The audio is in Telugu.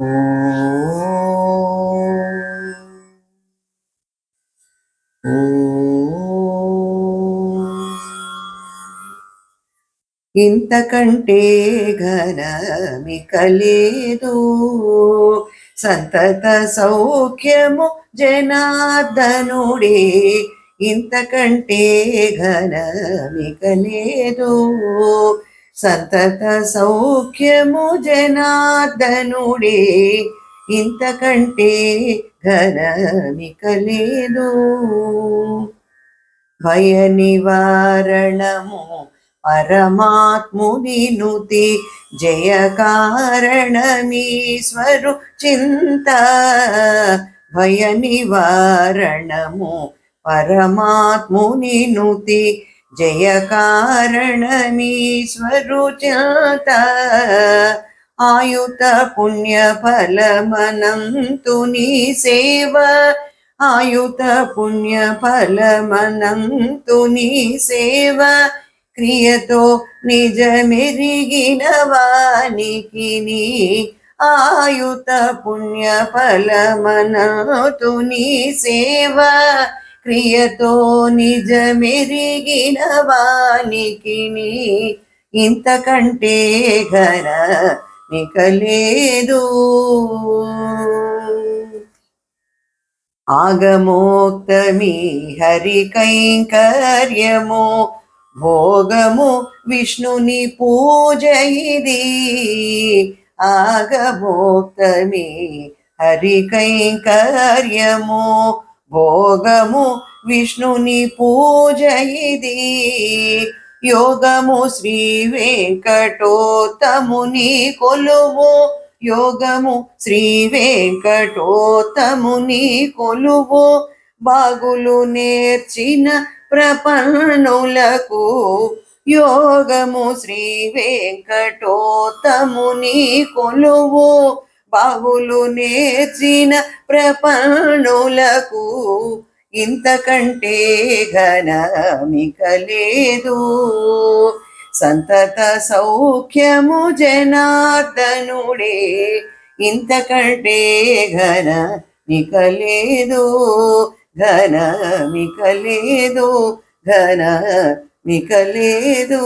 ఇంతకంటే ఘనమిక లేదు, సంతత సౌఖ్యము జనార్దనుడే. ఇంతకంటే ఘనమిక లేదు, సంతత సౌఖ్యము జనార్దనుడే. ఇంతకంటే ఘనమిక లేదు. భయ నివారణము పరమాత్ముని నుతి, జయ కారణమీశ్వరు చింత. భయ నివారణము పరమాత్ముని నుతి, జయ కారణమీశ్వరు చింత. ఆయుత పుణ్య ఫలమనంతుని సేవ, ఆయుత పుణ్య ఫలమనంతుని సేవ. క్రియతో నిజమెరిగిన వానికి, ఆయుత పుణ్య ఫలమనంతుని సేవ. క్రియతో నిజమెరిగిన వానికి, ఇంతకంటే ఘనమిక లేదు. ఆగమోక్తమీ హరి కైంకర్యము, భోగము విష్ణుని పూజ ఇది. ఆగమోక్తమీ హరి కైంకర్యము, భోగము విష్ణుని పూజ ఇది. యోగము శ్రీ వెంకటోత్తముని కొలువు, యోగము శ్రీ వెంకటోత్తముని కొలువు. బాగులు నేర్చిన ప్రపన్నులకు, యోగము శ్రీ వెంకటోత్తముని కొలువు. బాగులు నేర్చిన ప్రపన్నులకు, ఇంతకంటే ఘనమిక లేదు. సంతత సౌఖ్యము జనార్దనుడే. ఇంతకంటే ఘనమిక లేదు, ఘనమిక లేదు, ఘనమిక లేదు.